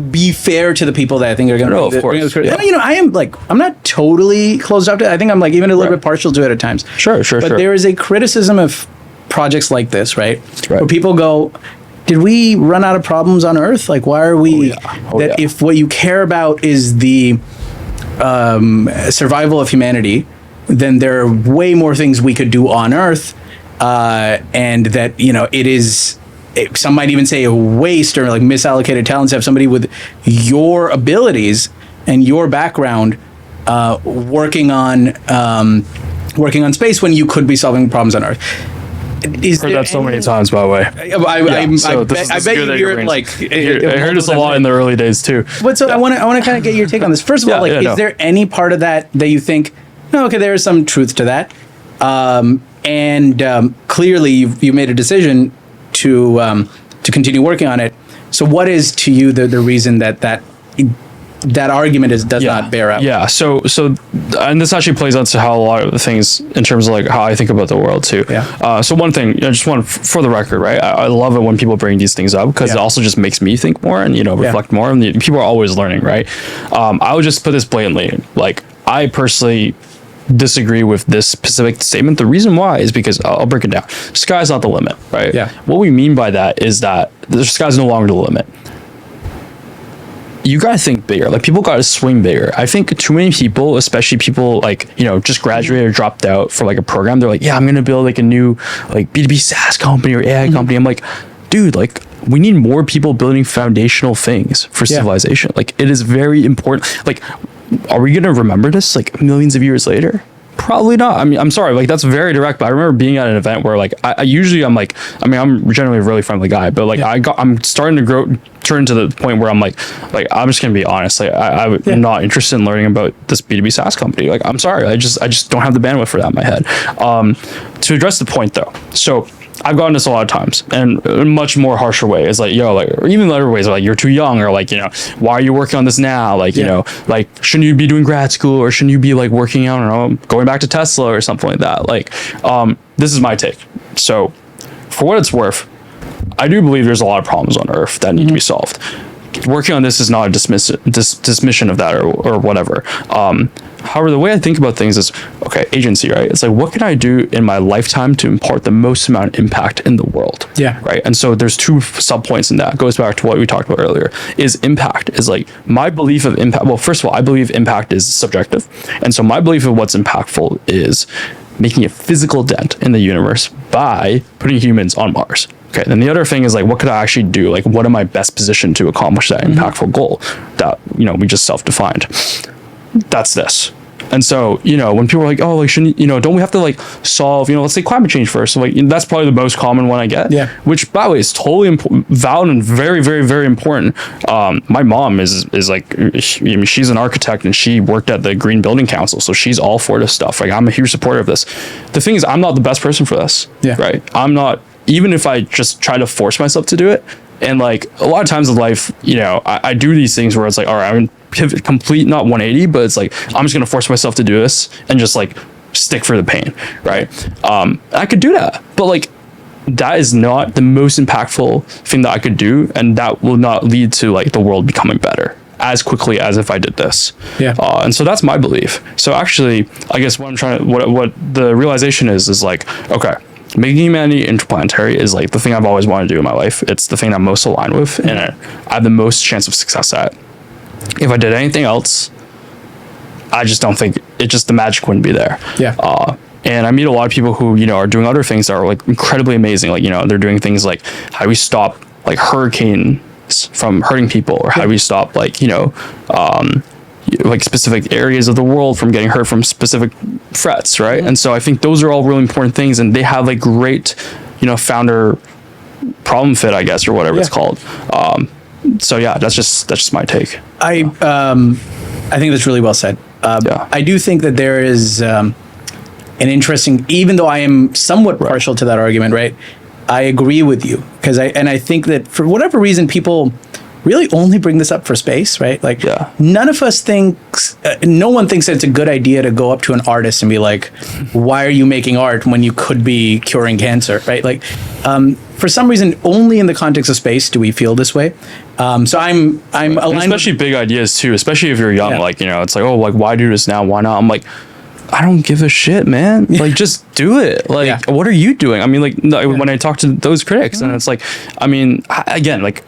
be fair to the people that I think are going to bring this. And, I am like, I'm not totally closed up to it. I think I'm like even a little bit partial to it at times. Sure. But there is a criticism of projects like this, right? Where people go, did we run out of problems on Earth? Like, why are we if what you care about is the survival of humanity, then there are way more things we could do on Earth, and that it is, some might even say, a waste or like misallocated talents to have somebody with your abilities and your background working on space when you could be solving problems on Earth. Heard that so many times, by the way. I bet you hear it like. I heard this a lot in the early days too. But so I want to kind of get your take on this. First of all, is there any part of that you think, no, okay, there is some truth to that, and clearly you made a decision to continue working on it. So what is to you the reason that argument does not bear out? Yeah. So, and this actually plays into how a lot of the things in terms of like how I think about the world too. Yeah. So one thing, just one for the record, right? I love it when people bring these things up because it also just makes me think more and reflect more. And people are always learning, right? I would just put this blatantly. Like, I personally disagree with this specific statement. The reason why is because I'll break it down. Sky's not the limit, right? Yeah. What we mean by that is that the sky's no longer the limit. You gotta think bigger. Like, people gotta swing bigger. I think too many people, especially people like just graduated or dropped out for like a program, they're like, yeah, I'm gonna build like a new like B2B SaaS company or AI company. I'm like, dude, like, we need more people building foundational things for civilization. Like, it is very important. Like, are we gonna remember this like millions of years later? Probably not. I mean, I'm sorry, like, that's very direct, but I remember being at an event where like I usually I'm like, I mean, I'm generally a really friendly guy, but like I'm starting to turn to the point where I'm like I'm just gonna be honest, like I'm not interested in learning about this B2B SaaS company. Like, I'm sorry, I just don't have the bandwidth for that in my head. To address the point though, so I've gotten this a lot of times, and a much more harsher way is like, or even other ways, like, you're too young, or like, why are you working on this now? Like, like, shouldn't you be doing grad school, or shouldn't you be like working out, I don't know, going back to Tesla or something like that? Like, this is my take. So for what it's worth, I do believe there's a lot of problems on Earth that need to be solved. Working on this is not a dismission of that or whatever. However, the way I think about things is, okay, agency, right? It's like, what can I do in my lifetime to impart the most amount of impact in the world? Yeah. Right. And so there's two sub points in that. It goes back to what we talked about earlier. Is impact is like my belief of impact. Well, first of all, I believe impact is subjective. And so my belief of what's impactful is making a physical dent in the universe by putting humans on Mars. Okay, then the other thing is like, what could I actually do? Like, what am I best positioned to accomplish that impactful goal that, we just self-defined? That's this. And so, when people are like, oh, like, shouldn't, don't we have to like solve, let's say climate change first. So like, that's probably the most common one I get. Yeah. Which, by the way, is totally valid and very, very, very important. My mom is like, she's an architect and she worked at the Green Building Council. So she's all for this stuff. Like, I'm a huge supporter of this. The thing is, I'm not the best person for this. Yeah. Right. I'm not, even if I just try to force myself to do it. And like a lot of times in life, I do these things where it's like, all right, I'm pivot complete, not 180, but it's like, I'm just going to force myself to do this and just like stick for the pain. Right. I could do that, but like, that is not the most impactful thing that I could do. And that will not lead to like the world becoming better as quickly as if I did this. Yeah. And so that's my belief. So actually, I guess what the realization is like, okay, making humanity interplanetary is like the thing I've always wanted to do in my life. It's the thing I'm most aligned with, and I have the most chance of success at. If I did anything else, I just don't think the magic wouldn't be there. Yeah. And I meet a lot of people who, are doing other things that are like incredibly amazing. Like, they're doing things like how do we stop like hurricanes from hurting people, or how do we stop like, like specific areas of the world from getting hurt from specific threats, right? And so I think those are all really important things, and they have like great, founder problem fit, I guess, or whatever it's called. So yeah, that's just my take. I think that's really well said. I do think that there is an interesting, even though I am somewhat partial to that argument, right? I agree with you because I think that for whatever reason, people really only bring this up for space, right? Like, none of us thinks, no one thinks that it's a good idea to go up to an artist and be like, why are you making art when you could be curing cancer, right? Like, for some reason, only in the context of space do we feel this way. So I'm aligned, especially big ideas too, especially if you're young. Like, it's like, oh, like, why do this now? Why not? I'm like, I don't give a shit, man. Like, just do it. Like, what are you doing? I mean, like, when I talk to those critics, and it's like, I mean, again, like,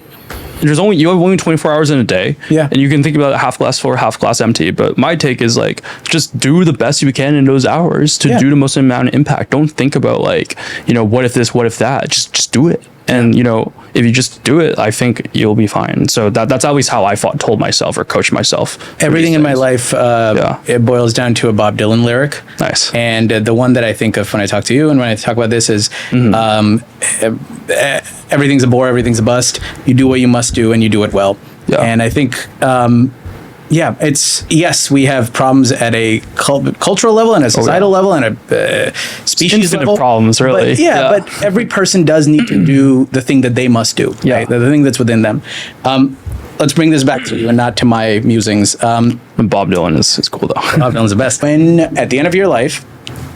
you have only 24 hours in a day, and you can think about it half glass full or half glass empty. But my take is like, just do the best you can in those hours to do the most amount of impact. Don't think about like, what if this, what if that. Just do it. And if you just do it, I think you'll be fine. So that's at least how I told myself or coached myself. Everything in my life, it boils down to a Bob Dylan lyric. Nice. And the one that I think of when I talk to you and when I talk about this is, everything's a bore, everything's a bust. You do what you must do, and you do it well. Yeah. And I think, it's, yes, we have problems at a cultural level and a societal level and a species level. Problems, really. But, but every person does need to do the thing that they must do, right? The thing that's within them. Let's bring this back to you and not to my musings. Bob Dylan is cool, though. Bob Dylan's the best. When, at the end of your life,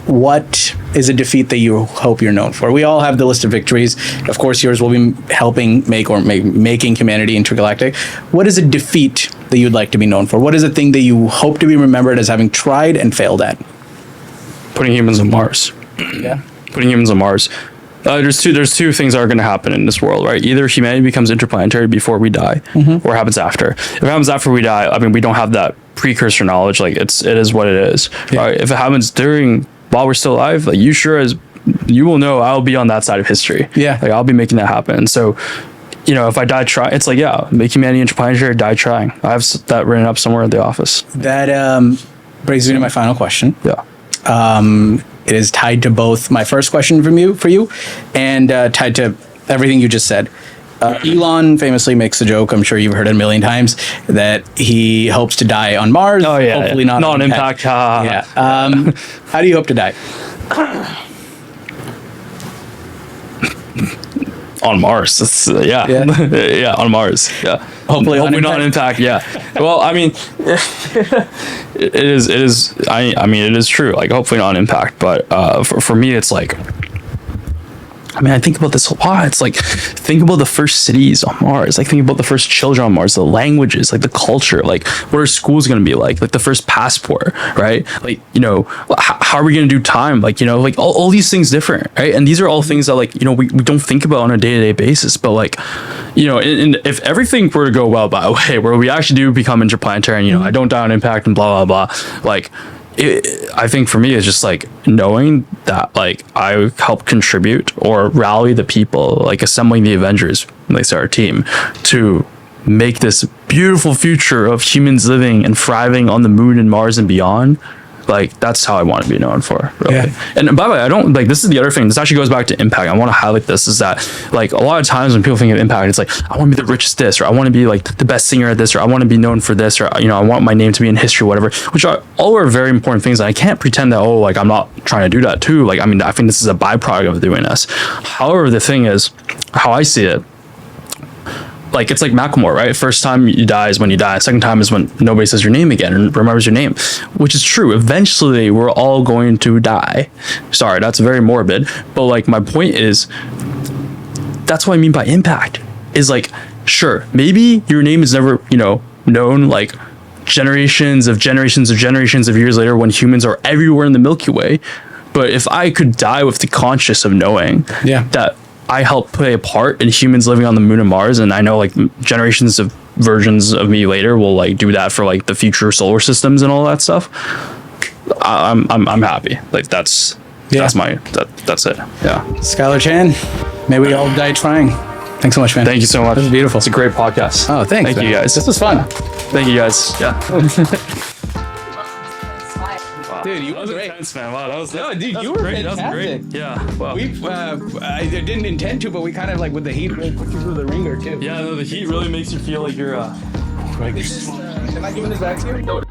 what is a defeat that you hope you're known for? We all have the list of victories. Of course, yours will be helping making humanity intergalactic. What is a defeat that you'd like to be known for? What is a thing that you hope to be remembered as having tried and failed at? Putting humans on Mars. Yeah. Putting humans on Mars. There's two things that are going to happen in this world, right? Either humanity becomes interplanetary before we die, or it happens after. If it happens after we die, I mean, we don't have that precursor knowledge. Like, it is what it is, right? If it happens while we're still alive, like, you will know I'll be on that side of history. Yeah. Like, I'll be making that happen. So, if I die trying, it's like, make humanity interplanetary, die trying. I have that written up somewhere at the office. That brings me to my final question. Yeah. It is tied to both my first question for you, and tied to everything you just said. Elon famously makes the joke, I'm sure you've heard it a million times, that he hopes to die on Mars. Oh, yeah. Hopefully not on impact. How do you hope to die? On Mars. That's, on Mars. Yeah. Hopefully not on impact. Yeah. Well, I mean, it is. I mean, it is true. Like, hopefully not on impact. But for me, it's like, I mean, I think about this a lot. It's like, think about the first cities on Mars. Like, think about the first children on Mars, the languages, like the culture, like what are schools going to be like the first passport, right? Like, you know, how are we going to do time? Like, you know, like all these things different, right? And these are all things that, like, you know, we don't think about on a day-to-day basis. But like, you know, and if everything were to go well, by the way, where we actually do become interplanetary and, you know, I don't die on impact and blah, blah, blah, like, I think for me it's just like knowing that like I help contribute or rally the people, like assembling the Avengers, like our team, to make this beautiful future of humans living and thriving on the moon and Mars and beyond. Like, that's how I want to be known for, really. Yeah. And by the way, I don't, like, this is the other thing. This actually goes back to impact. I want to highlight this, is that, like, a lot of times when people think of impact, it's like, I want to be the richest this, or I want to be, like, the best singer at this, or I want to be known for this, or, you know, I want my name to be in history, whatever, which are all are very important things. And I can't pretend that, oh, like, I'm not trying to do that too. Like, I mean, I think this is a byproduct of doing this. However, the thing is, how I see it, like, it's like Macklemore, right? First time you die is when you die. Second time is when nobody says your name again and remembers your name, which is true. Eventually, we're all going to die. Sorry, that's very morbid. But, like, my point is, that's what I mean by impact. Is, like, sure, maybe your name is never, you know, known, like, generations of years later when humans are everywhere in the Milky Way. But if I could die with the conscious of knowing that I help play a part in humans living on the moon and Mars, and I know like generations of versions of me later will like do that for like the future solar systems and all that stuff, I'm happy. Like that's my that's it. Yeah. Skyler Chen, may we all die trying. Thanks so much, man. Thank you so much. This was beautiful. It's a great podcast. Oh, thanks. Thank you guys. This was fun. Thank you guys. Yeah. Dude, you were great. Intense, man. Wow, that was dude, you were great. fantastic. That was great. Yeah. Wow. I didn't intend to, but we kind of like with the heat really put you through the ringer too. Yeah, no, the heat really makes you feel like you're Am I giving this back to you? No.